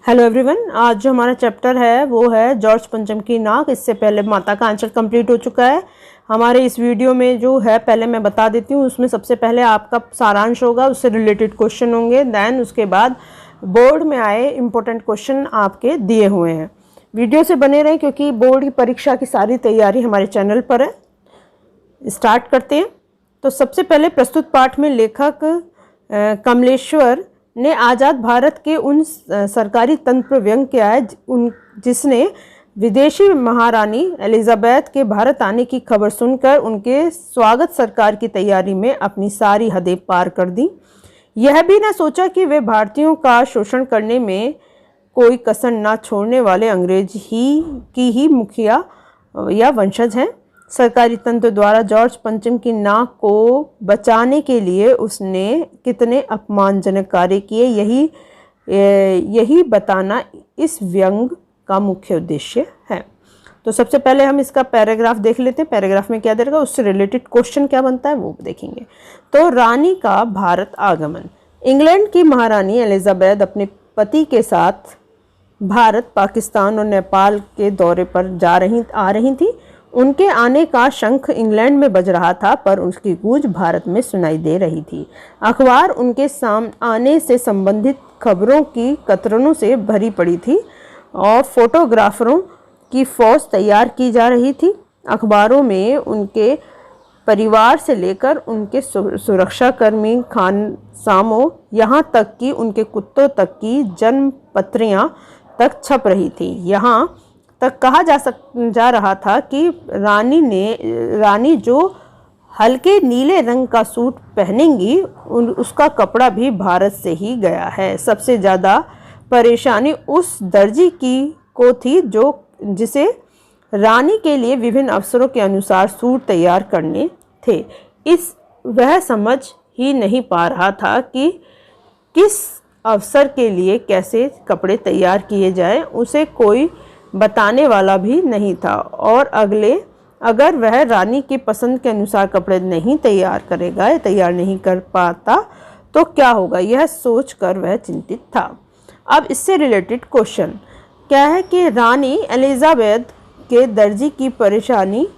Hello everyone, आज जो हमारा चैप्टर है वो है जॉर्ज पंचम की नाक। इससे पहले माता का आंसर कंप्लीट हो चुका है। हमारे इस वीडियो में जो है पहले मैं बता देती हूँ, उसमें सबसे पहले आपका सारांश होगा, उससे रिलेटेड क्वेश्चन होंगे, देन उसके बाद बोर्ड में आए इम्पोर्टेंट क्वेश्चन आपके दिए हुए हैं। वीडियो से बने रहें क्योंकि बोर्ड की परीक्षा की सारी तैयारी हमारे चैनल पर है। स्टार्ट करते हैं। तो सबसे पहले प्रस्तुत पाठ में लेखक कमलेश्वर ने आज़ाद भारत के उन सरकारी तंत्र पर व्यंग किया है जिसने विदेशी महारानी एलिजाबेथ के भारत आने की खबर सुनकर उनके स्वागत सरकार की तैयारी में अपनी सारी हदें पार कर दी। यह भी न सोचा कि वे भारतीयों का शोषण करने में कोई कसर न छोड़ने वाले अंग्रेज ही मुखिया या वंशज हैं। सरकारी तंत्र द्वारा जॉर्ज पंचम की नाक को बचाने के लिए उसने कितने अपमानजनक कार्य किए, यही बताना इस व्यंग का मुख्य उद्देश्य है। तो सबसे पहले हम इसका पैराग्राफ देख लेते हैं। पैराग्राफ में क्या दे रखा है, उससे रिलेटेड क्वेश्चन क्या बनता है वो देखेंगे। तो रानी का भारत आगमन। इंग्लैंड की महारानी एलिजाबेथ अपने पति के साथ भारत, पाकिस्तान और नेपाल के दौरे पर आ रही थी। उनके आने का शंख इंग्लैंड में बज रहा था, पर उसकी गूंज भारत में सुनाई दे रही थी। अखबार उनके आने से संबंधित खबरों की कतरनों से भरी पड़ी थी और फोटोग्राफरों की फौज तैयार की जा रही थी। अखबारों में उनके परिवार से लेकर उनके सुरक्षाकर्मी, खानसामों, यहाँ तक कि उनके कुत्तों तक की जन्म पत्रियाँ तक छप रही थी। यहाँ तक कहा जा रहा था कि रानी जो हल्के नीले रंग का सूट पहनेंगी उसका कपड़ा भी भारत से ही गया है। सबसे ज़्यादा परेशानी उस दर्जी को थी जिसे रानी के लिए विभिन्न अवसरों के अनुसार सूट तैयार करने थे। वह समझ ही नहीं पा रहा था कि किस अवसर के लिए कैसे कपड़े तैयार किए जाएं। उसे कोई बताने वाला भी नहीं था और अगर वह रानी की पसंद के अनुसार कपड़े नहीं तैयार नहीं कर पाता तो क्या होगा, यह सोचकर वह चिंतित था। अब इससे रिलेटेड क्वेश्चन क्या है कि रानी एलिजाबेथ के दर्जी की परेशानी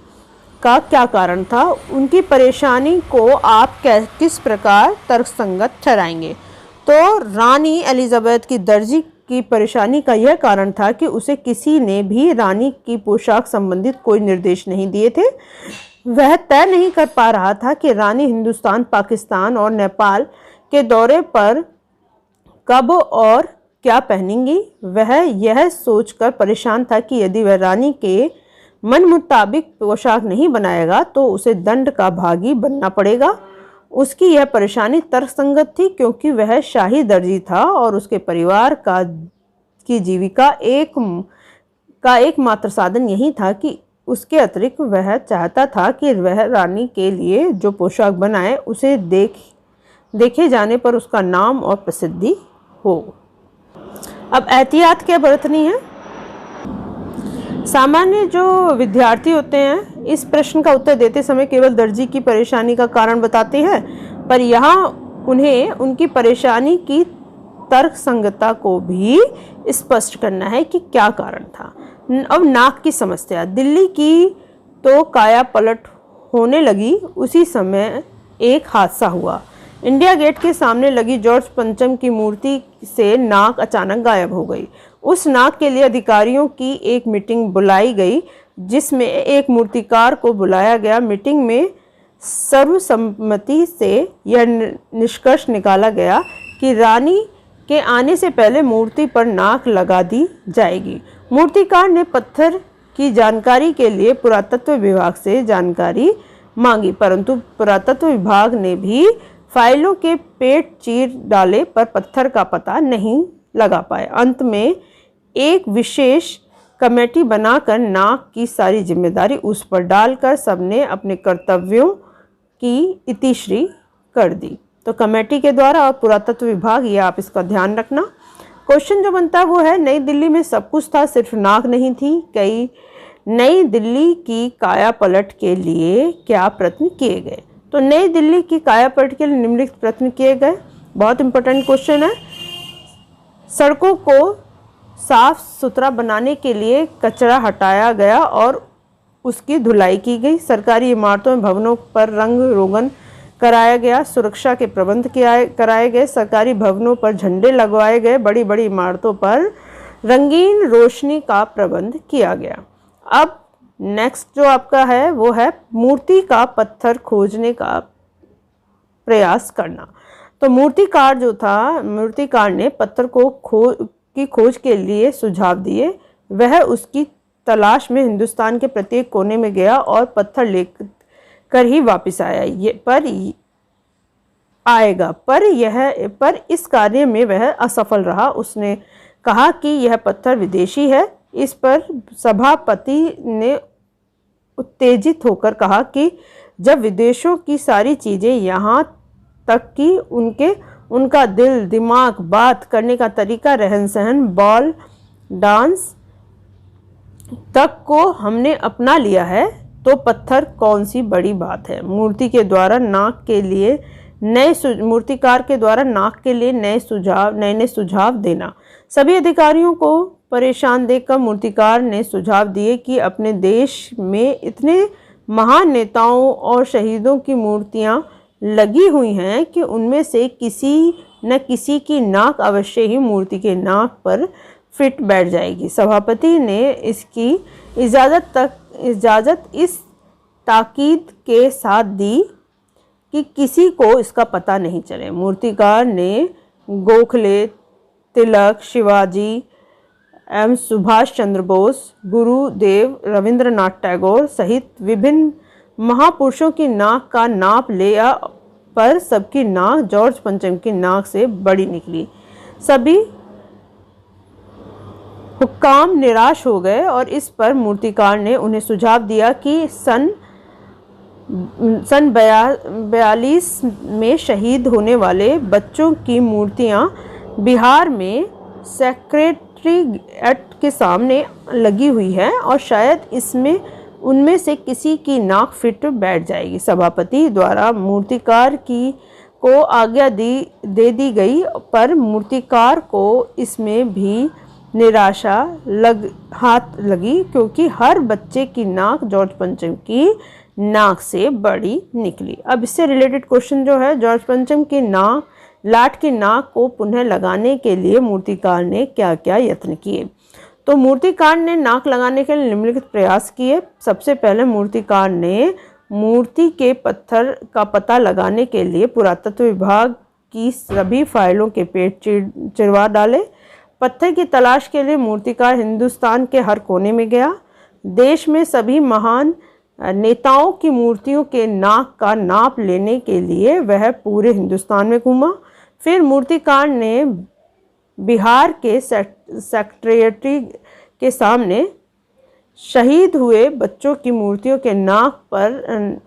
का क्या कारण था। उनकी परेशानी को आप किस प्रकार तर्कसंगत ठहराएंगे। तो रानी एलिजाबेथ की दर्जी की परेशानी का यह कारण था कि उसे किसी ने भी रानी की पोशाक संबंधित कोई निर्देश नहीं दिए थे। वह तय नहीं कर पा रहा था कि रानी हिंदुस्तान, पाकिस्तान और नेपाल के दौरे पर कब और क्या पहनेंगी। वह यह सोचकर परेशान था कि यदि वह रानी के मन मुताबिक पोशाक नहीं बनाएगा तो उसे दंड का भागी बनना पड़ेगा। उसकी यह परेशानी तर्कसंगत थी क्योंकि वह शाही दर्जी था और उसके परिवार की जीविका का एकमात्र साधन यही था कि उसके अतिरिक्त वह चाहता था कि वह रानी के लिए जो पोशाक बनाए उसे देखे जाने पर उसका नाम और प्रसिद्धि हो। अब एहतियात क्या बरतनी है। सामान्य जो विद्यार्थी होते हैं इस प्रश्न का उत्तर देते समय केवल दर्जी की परेशानी का कारण बताते हैं, पर यहाँ उन्हें उनकी परेशानी की तर्कसंगतता को भी स्पष्ट करना है कि क्या कारण था। अब नाक की समस्या। दिल्ली की तो काया पलट होने लगी। उसी समय एक हादसा हुआ। इंडिया गेट के सामने लगी जॉर्ज पंचम की मूर्ति से नाक अचानक गायब हो गई। उस नाक के लिए अधिकारियों की एक मीटिंग बुलाई गई जिसमें एक मूर्तिकार को बुलाया गया। मीटिंग में सर्वसम्मति से यह निष्कर्ष निकाला गया कि रानी के आने से पहले मूर्ति पर नाक लगा दी जाएगी। मूर्तिकार ने पत्थर की जानकारी के लिए पुरातत्व विभाग से जानकारी मांगी, परंतु पुरातत्व विभाग ने भी फाइलों के पेट चीर डाले पर पत्थर का पता नहीं लगा पाए। अंत में एक विशेष कमेटी बनाकर नाक की सारी जिम्मेदारी उस पर डालकर सबने अपने कर्तव्यों की इतिश्री कर दी। तो कमेटी के द्वारा और पुरातत्व विभाग, ये आप इसका ध्यान रखना। क्वेश्चन जो बनता है वो है, नई दिल्ली में सब कुछ था, सिर्फ नाक नहीं थी। नई दिल्ली की काया पलट के लिए क्या प्रयत्न किए गए। तो नई दिल्ली की काया पलट के लिए निम्नलिखित प्रयत्न किए गए। बहुत इंपॉर्टेंट क्वेश्चन है। सड़कों को साफ सुथरा बनाने के लिए कचरा हटाया गया और उसकी धुलाई की गई। सरकारी इमारतों में भवनों पर रंग रोगन कराया गया। सुरक्षा के प्रबंध कराए गए। सरकारी भवनों पर झंडे लगवाए गए। बड़ी बड़ी इमारतों पर रंगीन रोशनी का प्रबंध किया गया। अब नेक्स्ट जो आपका है वो है मूर्ति का पत्थर खोजने का प्रयास करना। तो मूर्तिकार ने पत्थर की खोज के लिए सुझाव दिए। वह उसकी तलाश में हिंदुस्तान के प्रत्येक कोने में गया और पत्थर लेकर ही वापस आएगा। पर इस कार्य में वह असफल रहा। उसने कहा कि यह पत्थर विदेशी है। इस पर सभापति ने उत्तेजित होकर कहा कि जब विदेशों की सारी चीज़ें यहाँ तक कि उनका दिल, दिमाग, बात करने का तरीका, रहन सहन, बॉल डांस तक को हमने अपना लिया है तो पत्थर कौन सी बड़ी बात है। मूर्तिकार के द्वारा नाक के लिए नए सुझाव देना। सभी अधिकारियों को परेशान देखकर मूर्तिकार ने सुझाव दिए कि अपने देश में इतने महान नेताओं और शहीदों की मूर्तियां लगी हुई हैं कि उनमें से किसी न किसी की नाक अवश्य ही मूर्ति के नाक पर फिट बैठ जाएगी। सभापति ने इसकी इजाज़त इस ताकीद के साथ दी कि किसी को इसका पता नहीं चले। मूर्तिकार ने गोखले, तिलक, शिवाजी एवं सुभाष चंद्र बोस, गुरुदेव रविंद्रनाथ टैगोर सहित विभिन्न महापुरुषों की नाक का नाप लिया, पर सबकी नाक जॉर्ज पंचम की नाक से बड़ी निकली। सभी हुक्काम निराश हो गए और इस पर मूर्तिकार ने उन्हें सुझाव दिया कि सन 42 में शहीद होने वाले बच्चों की मूर्तियां बिहार में सेक्रेटरीएट के सामने लगी हुई है और शायद उनमें से किसी की नाक फिट बैठ जाएगी। सभापति द्वारा मूर्तिकार को आज्ञा दे दी गई, पर मूर्तिकार को इसमें भी निराशा हाथ लगी क्योंकि हर बच्चे की नाक जॉर्ज पंचम की नाक से बड़ी निकली। अब इससे रिलेटेड क्वेश्चन जो है, जॉर्ज पंचम की लाट की नाक को पुनः लगाने के लिए मूर्तिकार ने क्या क्या यत्न किए। तो मूर्तिकार ने नाक लगाने के लिए निम्नलिखित प्रयास किए। सबसे पहले मूर्तिकार ने मूर्ति के पत्थर का पता लगाने के लिए पुरातत्व विभाग की सभी फाइलों के पेज चिरवा डाले। पत्थर की तलाश के लिए मूर्तिकार हिंदुस्तान के हर कोने में गया। देश में सभी महान नेताओं की मूर्तियों के नाक का नाप लेने के लिए वह पूरे हिंदुस्तान में घूमा। फिर मूर्तिकार ने बिहार के सेक्रेटरी के सामने शहीद हुए बच्चों की मूर्तियों के नाक पर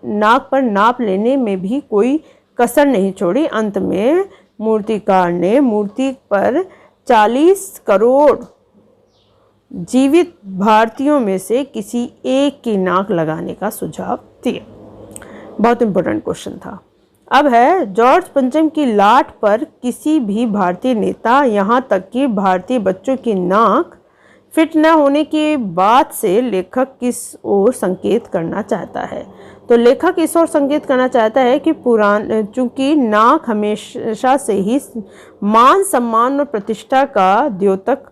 नाप लेने में भी कोई कसर नहीं छोड़ी। अंत में मूर्तिकार ने मूर्ति पर 40 करोड़ जीवित भारतीयों में से किसी एक की नाक लगाने का सुझाव दिया। बहुत इंपॉर्टेंट क्वेश्चन था। अब है जॉर्ज पंचम की लाट पर किसी भी भारतीय नेता, यहाँ तक कि भारतीय बच्चों की नाक फिट न होने की बात से लेखक किस ओर संकेत करना चाहता है। तो लेखक इस ओर संकेत करना चाहता है कि चूंकि नाक हमेशा से ही मान, सम्मान और प्रतिष्ठा का द्योतक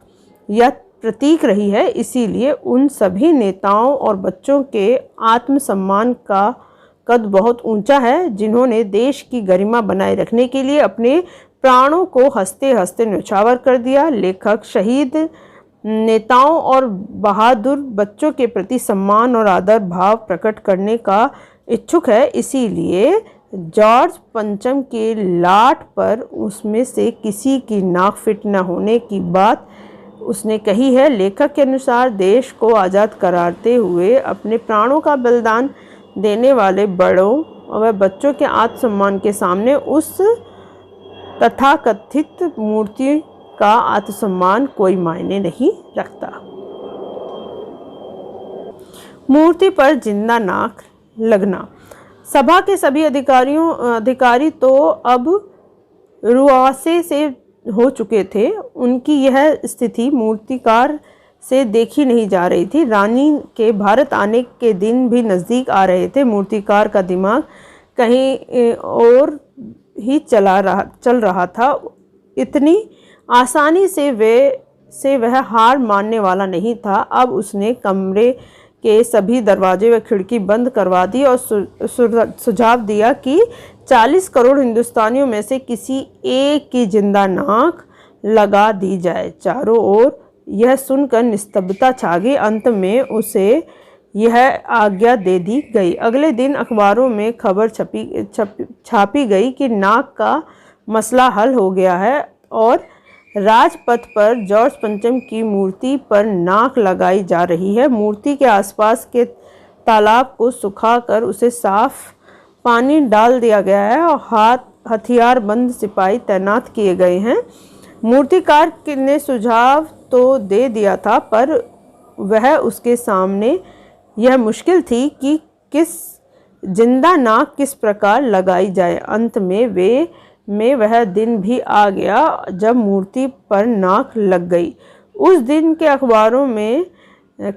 या प्रतीक रही है, इसीलिए उन सभी नेताओं और बच्चों के आत्मसम्मान का कद बहुत ऊंचा है जिन्होंने देश की गरिमा बनाए रखने के लिए अपने प्राणों को हंसते हंसते न्यौछावर कर दिया। लेखक शहीद नेताओं और बहादुर बच्चों के प्रति सम्मान और आदर भाव प्रकट करने का इच्छुक है, इसीलिए जॉर्ज पंचम के लाट पर उसमें से किसी की नाक फिट न होने की बात उसने कही है। लेखक के अनुसार देश को आज़ाद कराते हुए अपने प्राणों का बलिदान देने वाले बड़ों और बच्चों के आत्मसम्मान के सामने उस तथाकथित मूर्ति का आत्मसम्मान कोई मायने नहीं रखता। मूर्ति पर जिंदा नाक लगना। सभा के सभी अधिकारी तो अब रुआसे से हो चुके थे, उनकी यह स्थिति मूर्तिकार से देखी नहीं जा रही थी। रानी के भारत आने के दिन भी नज़दीक आ रहे थे। मूर्तिकार का दिमाग कहीं और ही चल रहा था। इतनी आसानी से वह हार मानने वाला नहीं था। अब उसने कमरे के सभी दरवाजे व खिड़की बंद करवा दी और सुझाव दिया कि 40 करोड़ हिंदुस्तानियों में से किसी एक की जिंदा नाक लगा दी जाए। चारों ओर यह सुनकर निस्तब्धता छा गई। अंत में उसे यह आज्ञा दे दी गई। अगले दिन अखबारों में खबर छापी गई कि नाक का मसला हल हो गया है और राजपथ पर जॉर्ज पंचम की मूर्ति पर नाक लगाई जा रही है। मूर्ति के आसपास के तालाब को सुखाकर उसे साफ पानी डाल दिया गया है और हथियारबंद सिपाही तैनात किए गए हैं। मूर्तिकार ने सुझाव तो दे दिया था, पर वह उसके सामने यह मुश्किल थी कि जिंदा नाक किस प्रकार लगाई जाए। अंत में वह दिन भी आ गया जब मूर्ति पर नाक लग गई। उस दिन के अखबारों में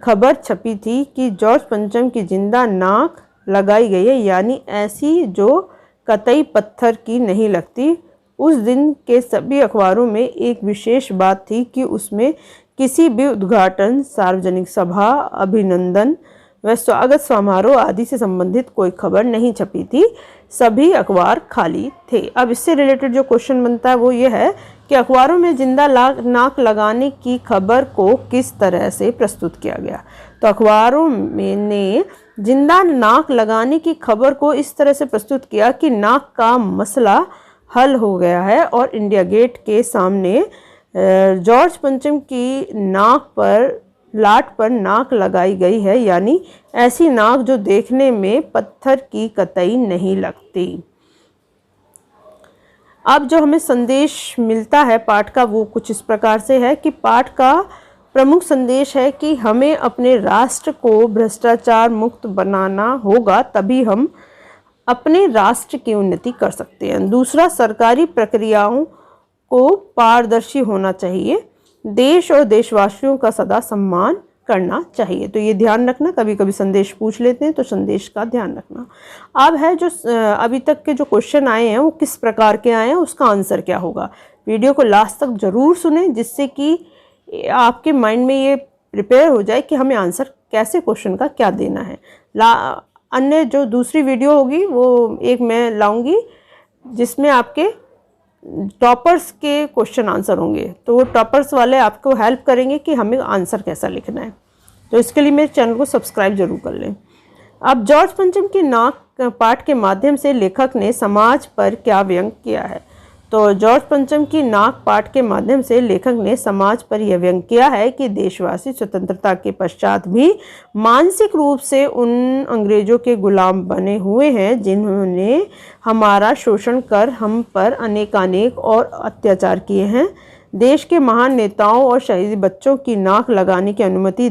खबर छपी थी कि जॉर्ज पंचम की जिंदा नाक लगाई गई है, यानी ऐसी जो कतई पत्थर की नहीं लगती। उस दिन के सभी अखबारों में एक विशेष बात थी कि उसमें किसी भी उद्घाटन, सार्वजनिक सभा, अभिनंदन व स्वागत समारोह आदि से संबंधित कोई खबर नहीं छपी थी। सभी अखबार खाली थे। अब इससे रिलेटेड जो क्वेश्चन बनता है वो ये है कि अखबारों में जिंदा नाक लगाने की खबर को किस तरह से प्रस्तुत किया गया। तो अखबारों में ने जिंदा नाक लगाने की खबर को इस तरह से प्रस्तुत किया कि नाक का मसला हल हो गया है और इंडिया गेट के सामने जॉर्ज पंचम की लाट पर नाक लगाई गई है, यानी ऐसी नाक जो देखने में पत्थर की कतई नहीं लगती। अब जो हमें संदेश मिलता है पाठ का वो कुछ इस प्रकार से है कि पाठ का प्रमुख संदेश है कि हमें अपने राष्ट्र को भ्रष्टाचार मुक्त बनाना होगा, तभी हम अपने राष्ट्र की उन्नति कर सकते हैं। दूसरा, सरकारी प्रक्रियाओं को पारदर्शी होना चाहिए। देश और देशवासियों का सदा सम्मान करना चाहिए। तो ये ध्यान रखना, कभी कभी संदेश पूछ लेते हैं तो संदेश का ध्यान रखना। अब है जो अभी तक के जो क्वेश्चन आए हैं वो किस प्रकार के आए हैं, उसका आंसर क्या होगा। वीडियो को लास्ट तक जरूर सुने, जिससे कि आपके माइंड में ये प्रिपेयर हो जाए कि हमें आंसर कैसे क्वेश्चन का क्या देना है। अन्य जो दूसरी वीडियो होगी वो एक मैं लाऊंगी जिसमें आपके टॉपर्स के क्वेश्चन आंसर होंगे, तो वो टॉपर्स वाले आपको हेल्प करेंगे कि हमें आंसर कैसा लिखना है। तो इसके लिए मेरे चैनल को सब्सक्राइब जरूर कर लें। अब जॉर्ज पंचम की नाक पाठ के माध्यम से लेखक ने समाज पर क्या व्यंग किया है। तो जॉर्ज पंचम की नाक पाठ के माध्यम से लेखक ने समाज पर यह व्यंग किया है कि देशवासी स्वतंत्रता के पश्चात भी मानसिक रूप से उन अंग्रेजों के गुलाम बने हुए हैं जिन्होंने हमारा शोषण कर हम पर अनेकानेक और अत्याचार किए हैं। देश के महान नेताओं और शहीद बच्चों की नाक लगाने की अनुमति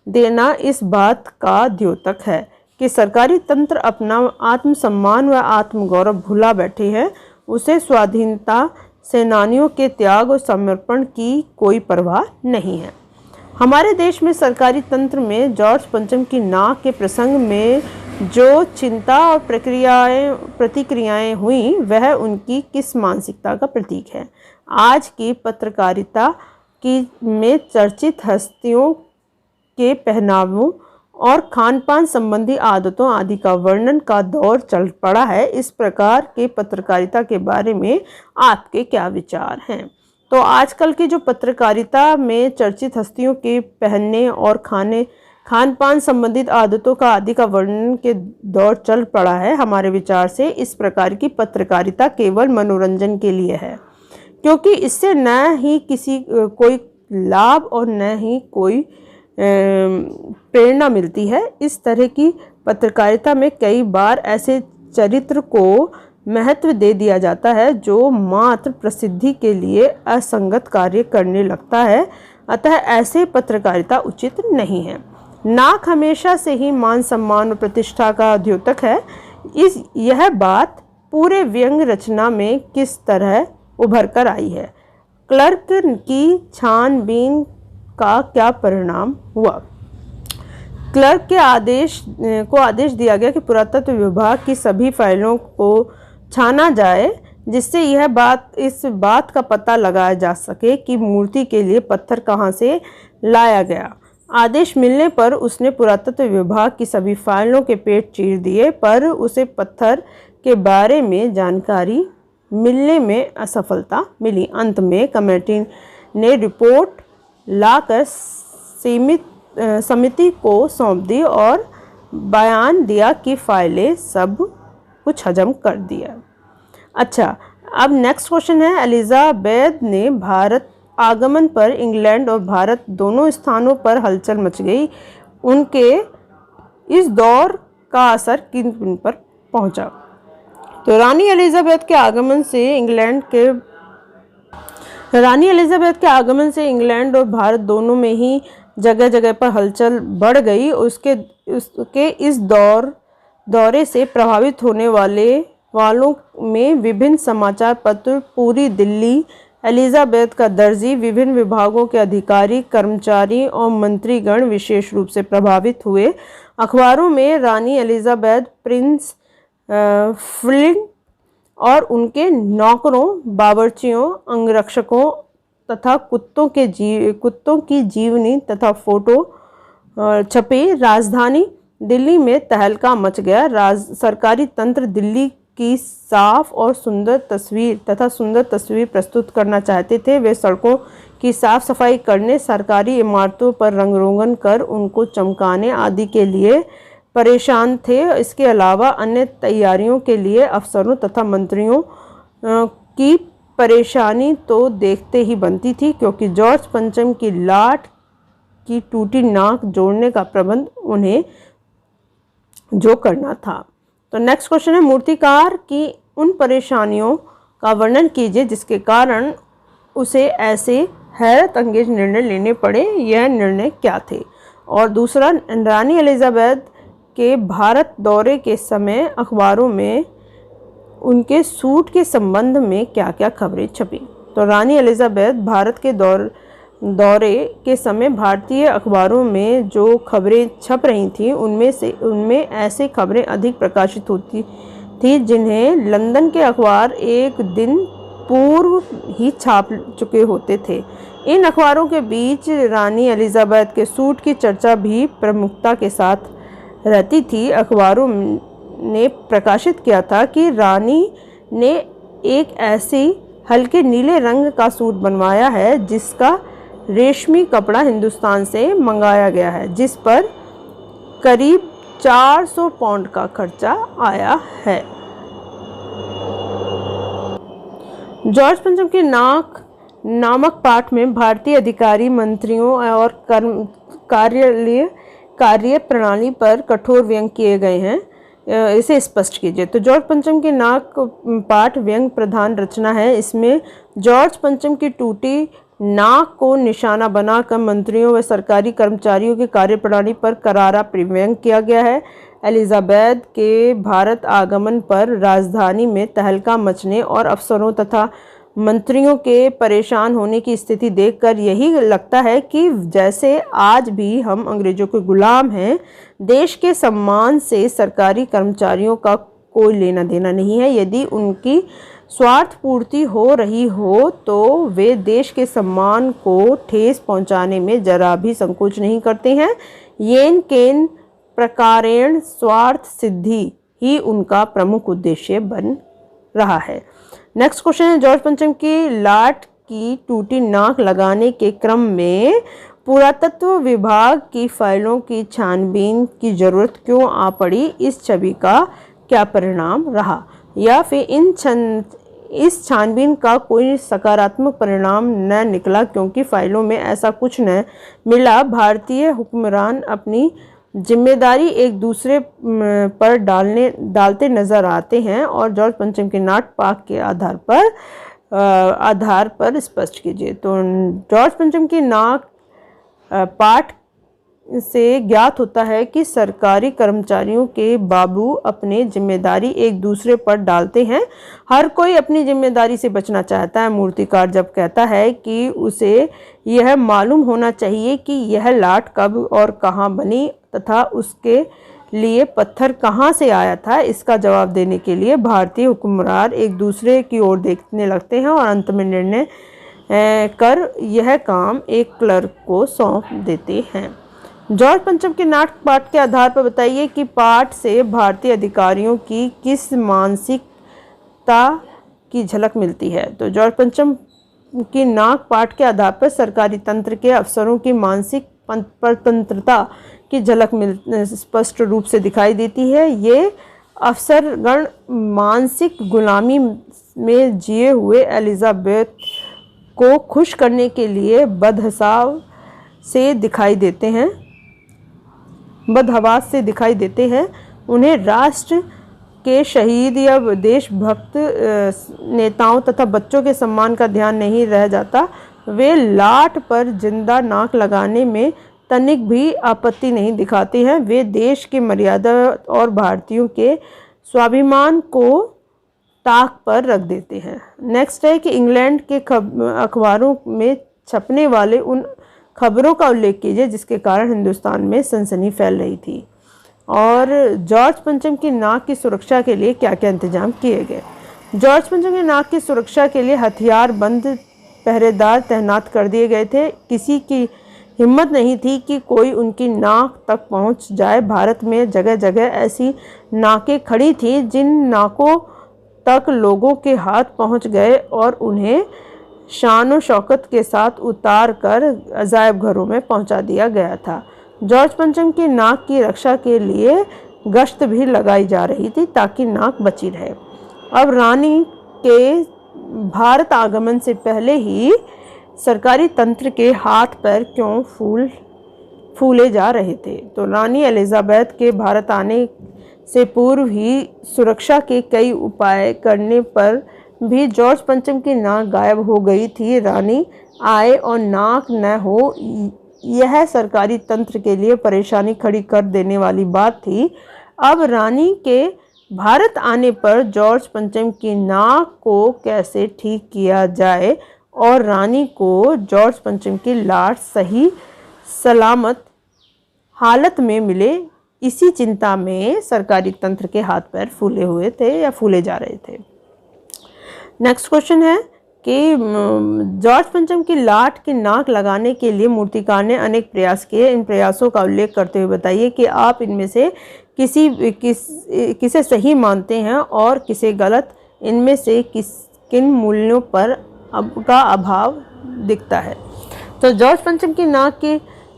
देना इस बात का द्योतक है कि सरकारी तंत्र अपना आत्मसम्मान व आत्मगौरव भुला बैठे हैं। उसे स्वाधीनता सेनानियों के त्याग और समर्पण की कोई परवाह नहीं है। हमारे देश में सरकारी तंत्र में जॉर्ज पंचम की नाक के प्रसंग में जो चिंता और प्रतिक्रियाएं हुई वह उनकी किस मानसिकता का प्रतीक है। आज की पत्रकारिता में चर्चित हस्तियों के पहनावों और खानपान संबंधी आदतों आदि का वर्णन का दौर चल पड़ा है। इस प्रकार के पत्रकारिता के बारे में आपके क्या विचार हैं। तो आजकल की जो पत्रकारिता में चर्चित हस्तियों के पहनने और खान पान संबंधित आदतों का आदि का वर्णन के दौर चल पड़ा है। हमारे विचार से इस प्रकार की पत्रकारिता केवल मनोरंजन के लिए है, क्योंकि इससे न ही कोई लाभ और न ही कोई प्रेरणा मिलती है। इस तरह की पत्रकारिता में कई बार ऐसे चरित्र को महत्व दे दिया जाता है जो मात्र प्रसिद्धि के लिए असंगत कार्य करने लगता है। अतः ऐसे पत्रकारिता उचित नहीं है। नाक हमेशा से ही मान सम्मान और प्रतिष्ठा का द्योतक है। यह बात पूरे व्यंग रचना में किस तरह उभर कर आई है। क्लर्क की छानबीन का क्या परिणाम हुआ? क्लर्क के आदेश दिया गया कि पुरातत्व विभाग की सभी फाइलों को छाना जाए, जिससे इस बात का पता लगाया जा सके कि मूर्ति के लिए पत्थर कहाँ से लाया गया। आदेश मिलने पर उसने पुरातत्व विभाग की सभी फाइलों के पेज चीर दिए, पर उसे पत्थर के बारे में जानकारी मिलने में असफलता मिली। अंत में कमेटी ने रिपोर्ट लाकर समिति को सौंप दी और बयान दिया कि फाइलें सब कुछ हजम कर दिया। अच्छा, अब नेक्स्ट क्वेश्चन है, एलिजाबेथ ने भारत आगमन पर इंग्लैंड और भारत दोनों स्थानों पर हलचल मच गई। उनके इस दौर का असर किन किन पर पहुंचा? तो रानी एलिजाबेथ के आगमन से इंग्लैंड और भारत दोनों में ही जगह जगह पर हलचल बढ़ गई। उसके इस दौरे से प्रभावित होने वालों में विभिन्न समाचार पत्र, पूरी दिल्ली, एलिजाबेथ का दर्जी, विभिन्न विभागों के अधिकारी, कर्मचारी और मंत्रीगण विशेष रूप से प्रभावित हुए। अखबारों में रानी एलिजाबेथ, प्रिंस फिलिप और उनके नौकरों, बावर्चियों, अंगरक्षकों तथा कुत्तों की जीवनी तथा फोटो छपे। राजधानी दिल्ली में तहलका मच गया। सरकारी तंत्र दिल्ली की साफ और सुंदर तस्वीर प्रस्तुत करना चाहते थे। वे सड़कों की साफ सफाई करने, सरकारी इमारतों पर रंग रोगन कर उनको चमकाने आदि के लिए परेशान थे। इसके अलावा अन्य तैयारियों के लिए अफसरों तथा मंत्रियों की परेशानी तो देखते ही बनती थी, क्योंकि जॉर्ज पंचम की लाट की टूटी नाक जोड़ने का प्रबंध उन्हें जो करना था। तो नेक्स्ट क्वेश्चन है, मूर्तिकार की उन परेशानियों का वर्णन कीजिए जिसके कारण उसे ऐसे हैरत अंगेज निर्णय लेने पड़े। यह निर्णय क्या थे? और दूसरा, रानी एलिजाबेथ के भारत दौरे के समय अखबारों में उनके सूट के संबंध में क्या क्या खबरें छपी? तो रानी एलिजाबेथ भारत के दौरे के समय भारतीय अखबारों में जो खबरें छप रही थीं उनमें ऐसे खबरें अधिक प्रकाशित होती थी जिन्हें लंदन के अखबार एक दिन पूर्व ही छाप चुके होते थे। इन अखबारों के बीच रानी एलिजाबेथ के सूट की चर्चा भी प्रमुखता के साथ रहती थी। अखबारों ने प्रकाशित किया था कि रानी ने एक ऐसी हल्के नीले रंग का सूट बनवाया है जिसका रेशमी कपड़ा हिंदुस्तान से मंगाया गया है, जिस पर करीब 400 पाउंड का खर्चा आया है। जॉर्ज पंचम की नाक नामक पाठ में भारतीय अधिकारी, मंत्रियों और कार्य प्रणाली पर कठोर व्यंग किए गए हैं। इसे स्पष्ट कीजिए। तो जॉर्ज पंचम की नाक पाठ व्यंग प्रधान रचना है। इसमें जॉर्ज पंचम की टूटी नाक को निशाना बनाकर मंत्रियों व सरकारी कर्मचारियों की कार्यप्रणाली पर करारा व्यंग किया गया है। एलिजाबेथ के भारत आगमन पर राजधानी में तहलका मचने और अफसरों तथा मंत्रियों के परेशान होने की स्थिति देखकर यही लगता है कि जैसे आज भी हम अंग्रेजों के गुलाम हैं। देश के सम्मान से सरकारी कर्मचारियों का कोई लेना देना नहीं है। यदि उनकी स्वार्थ पूर्ति हो रही हो तो वे देश के सम्मान को ठेस पहुंचाने में जरा भी संकोच नहीं करते हैं। येन केन प्रकारेण स्वार्थ सिद्धि ही उनका प्रमुख उद्देश्य बन रहा है। नेक्स्ट क्वेश्चन है, जॉर्ज पंचम की लाट की टूटी नाक लगाने के क्रम में पुरातत्व विभाग की फाइलों की छानबीन की जरूरत क्यों आ पड़ी? इस छवि का क्या परिणाम रहा? या फिर इस छानबीन का कोई सकारात्मक परिणाम न निकला क्योंकि फाइलों में ऐसा कुछ न मिला। भारतीय हुक्मरान अपनी जिम्मेदारी एक दूसरे पर डालते नजर आते हैं और जॉर्ज पंचम के नाट पाठ के आधार पर स्पष्ट कीजिए। तो जॉर्ज पंचम की नाक पाठ से ज्ञात होता है कि सरकारी कर्मचारियों के बाबू अपनी जिम्मेदारी एक दूसरे पर डालते हैं। हर कोई अपनी जिम्मेदारी से बचना चाहता है। मूर्तिकार जब कहता है कि उसे यह मालूम होना चाहिए कि यह लाट कब और कहाँ बनी तथा उसके लिए पत्थर कहाँ से आया था, इसका जवाब देने के लिए भारतीय हुक्मरान एक दूसरे की ओर देखने लगते हैं और अंत में निर्णय कर यह काम एक क्लर्क को सौंप देते हैं। जॉर्ज पंचम के नाटक पाठ के आधार पर बताइए कि पाठ से भारतीय अधिकारियों की किस मानसिकता की झलक मिलती है। तो जॉर्ज पंचम की नाक पाठ के आधार पर सरकारी तंत्र के अफसरों की मानसिक परतंत्रता की झलक स्पष्ट रूप से दिखाई देती है। ये अफसरगण मानसिक गुलामी में जिए हुए एलिजाबेथ को खुश करने के लिए बदहवास से दिखाई देते हैं। उन्हें राष्ट्र के शहीद या देशभक्त नेताओं तथा बच्चों के सम्मान का ध्यान नहीं रह जाता। वे लाट पर जिंदा नाक लगाने में तनिक भी आपत्ति नहीं दिखाते हैं। वे देश की मर्यादा और भारतीयों के स्वाभिमान को ताक पर रख देते हैं। नेक्स्ट है कि इंग्लैंड के अखबारों में छपने वाले उन खबरों का उल्लेख कीजिए जिसके कारण हिंदुस्तान में सनसनी फैल रही थी और जॉर्ज पंचम की नाक की सुरक्षा के लिए क्या क्या इंतजाम किए गए। जॉर्ज पंचम की नाक की सुरक्षा के लिए हथियारबंद पहरेदार तैनात कर दिए गए थे। किसी की हिम्मत नहीं थी कि कोई उनकी नाक तक पहुंच जाए। भारत में जगह जगह ऐसी नाकें खड़ी थी जिन नाकों तक लोगों के हाथ पहुंच गए और उन्हें शान और शौकत के साथ उतार कर अजायब घरों में पहुंचा दिया गया था। जॉर्ज पंचम की नाक की रक्षा के लिए गश्त भी लगाई जा रही थी ताकि नाक बची रहे। अब रानी के भारत आगमन से पहले ही सरकारी तंत्र के हाथ पैर क्यों फूले जा रहे थे। तो रानी एलिजाबेथ के भारत आने से पूर्व ही सुरक्षा के कई उपाय करने पर भी जॉर्ज पंचम की नाक गायब हो गई थी। रानी आए और नाक न हो, यह सरकारी तंत्र के लिए परेशानी खड़ी कर देने वाली बात थी। अब रानी के भारत आने पर जॉर्ज पंचम की नाक को कैसे ठीक किया जाए और रानी को जॉर्ज पंचम की लाट सही सलामत हालत में मिले, इसी चिंता में सरकारी तंत्र के हाथ पैर फूले हुए थे या फूले जा रहे थे। नेक्स्ट क्वेश्चन है कि जॉर्ज पंचम की लाट की नाक लगाने के लिए मूर्तिकार ने अनेक प्रयास किए। इन प्रयासों का उल्लेख करते हुए बताइए कि आप इनमें से किसे सही मानते हैं और किसे गलत। इनमें से किन मूल्यों पर का अभाव दिखता है। तो जॉर्ज पंचम की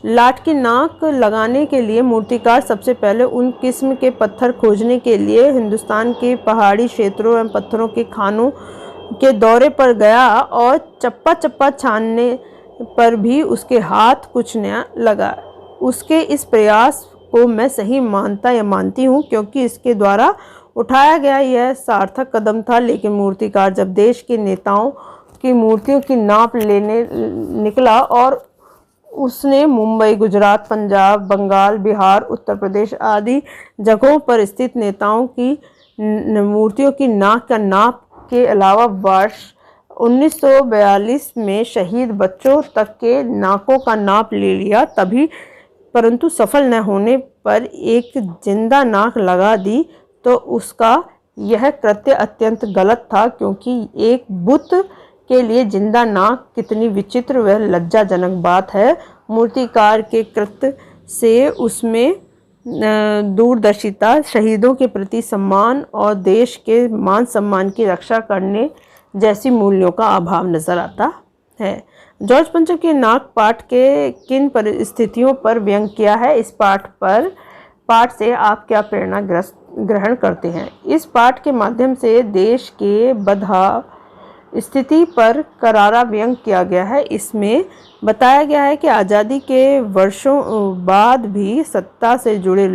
लाट की नाक लगाने के लिए मूर्तिकार सबसे पहले उन किस्म के पत्थर खोजने के लिए हिंदुस्तान के पहाड़ी क्षेत्रों एवं पत्थरों के खानों के दौरे पर गया और चप्पा चप्पा छानने पर भी उसके हाथ कुछ न लगा। उसके इस प्रयास को मैं सही मानती हूँ क्योंकि इसके द्वारा उठाया गया यह सार्थक कदम था। लेकिन मूर्तिकार जब देश के नेताओं की मूर्तियों की नाप लेने निकला और उसने मुंबई, गुजरात, पंजाब, बंगाल, बिहार, उत्तर प्रदेश आदि जगहों पर स्थित नेताओं की मूर्तियों की नाक का नाप के अलावा वर्ष 1942 में शहीद बच्चों तक के नाकों का नाप ले लिया, तभी परंतु सफल न होने पर एक जिंदा नाक लगा दी। तो उसका यह कृत्य अत्यंत गलत था क्योंकि एक बुत के लिए जिंदा नाक कितनी विचित्र व लज्जाजनक बात है। मूर्तिकार के कृत्य से उसमें दूरदर्शिता, शहीदों के प्रति सम्मान और देश के मान सम्मान की रक्षा करने जैसी मूल्यों का अभाव नजर आता है। जॉर्ज पंचम के नाक पाठ के किन परिस्थितियों पर व्यंग किया है। इस पाठ से आप क्या प्रेरणा ग्रहण करते हैं। इस पाठ के माध्यम से देश के बदहाव स्थिति पर करारा व्यंग किया गया है। इसमें बताया गया है कि आज़ादी के वर्षों बाद भी सत्ता से जुड़े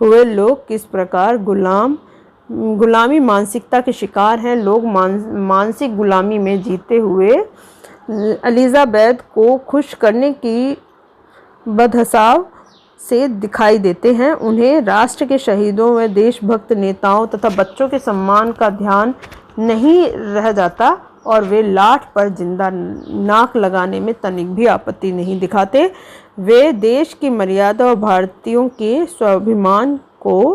हुए लोग किस प्रकार गुलामी मानसिकता के शिकार हैं। लोग मानसिक गुलामी में जीते हुए एलिजाबेथ को खुश करने की बदहसाव से दिखाई देते हैं। उन्हें राष्ट्र के शहीदों व देशभक्त नेताओं तथा बच्चों के सम्मान का ध्यान नहीं रह जाता और वे लाठ पर जिंदा नाक लगाने में तनिक भी आपत्ति नहीं दिखाते। वे देश की मर्यादा और भारतीयों के स्वाभिमान को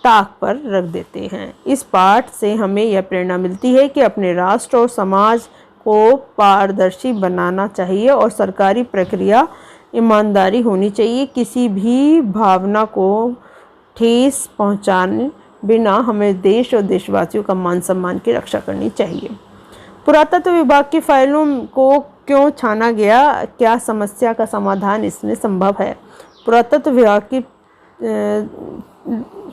ताक पर रख देते हैं। इस पाठ से हमें यह प्रेरणा मिलती है कि अपने राष्ट्र और समाज को पारदर्शी बनाना चाहिए और सरकारी प्रक्रिया ईमानदारी होनी चाहिए। किसी भी भावना को ठेस पहुंचाने बिना हमें देश और देशवासियों का मान सम्मान की रक्षा करनी चाहिए। पुरातत्व विभाग की फाइलों को क्यों छाना गया? क्या समस्या का समाधान इसमें संभव है? पुरातत्व विभाग की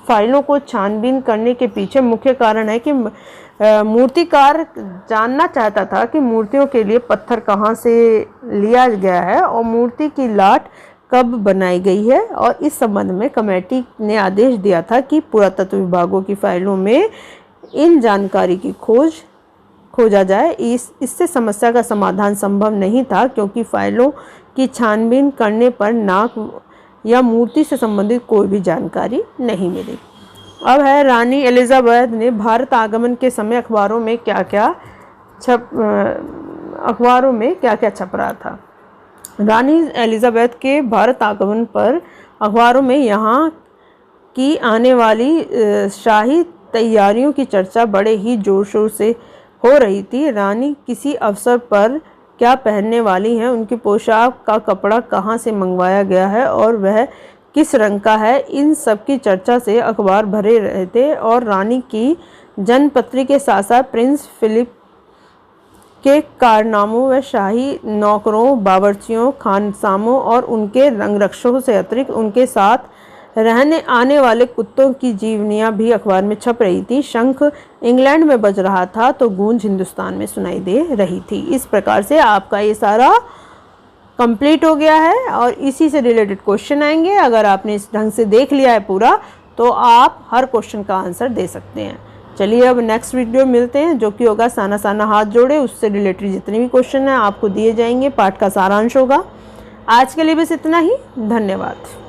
फाइलों को छानबीन करने के पीछे मुख्य कारण है कि मूर्तिकार जानना चाहता था कि मूर्तियों के लिए पत्थर कहाँ से लिया गया है और मूर्ति की लाट कब बनाई गई है। और इस संबंध में कमेटी ने आदेश दिया था कि पुरातत्व विभागों की फाइलों में इन जानकारी की खोजा जाए। इससे समस्या का समाधान संभव नहीं था, क्योंकि फाइलों की छानबीन करने पर नाक या मूर्ति से संबंधित कोई भी जानकारी नहीं मिली। अब है रानी एलिजाबेथ ने भारत आगमन के समय अखबारों में क्या क्या छप रहा था। रानी एलिजाबेथ के भारत आगमन पर अखबारों में यहाँ की आने वाली शाही तैयारियों की चर्चा बड़े ही जोर शोर से हो रही थी। रानी किसी अवसर पर क्या पहनने वाली हैं, उनकी पोशाक का कपड़ा कहाँ से मंगवाया गया है और वह किस रंग का है, इन सब की चर्चा से अखबार भरे रहे थे। और रानी की जन्मपत्री के साथ साथ प्रिंस फिलिप के कारनामों व शाही नौकरों, बावर्चियों, खानसामों और उनके रंगरक्षकों से अतिरिक्त उनके साथ रहने आने वाले कुत्तों की जीवनियाँ भी अखबार में छप रही थी। शंख इंग्लैंड में बज रहा था तो गूंज हिंदुस्तान में सुनाई दे रही थी। इस प्रकार से आपका ये सारा कंप्लीट हो गया है और इसी से रिलेटेड क्वेश्चन आएंगे। अगर आपने इस ढंग से देख लिया है पूरा तो आप हर क्वेश्चन का आंसर दे सकते हैं। चलिए अब नेक्स्ट वीडियो मिलते हैं, जो कि होगा साना साना हाथ जोड़े। उससे रिलेटेड जितने भी क्वेश्चन हैं आपको दिए जाएंगे, पाठ का सारांश होगा। आज के लिए बस इतना ही। धन्यवाद।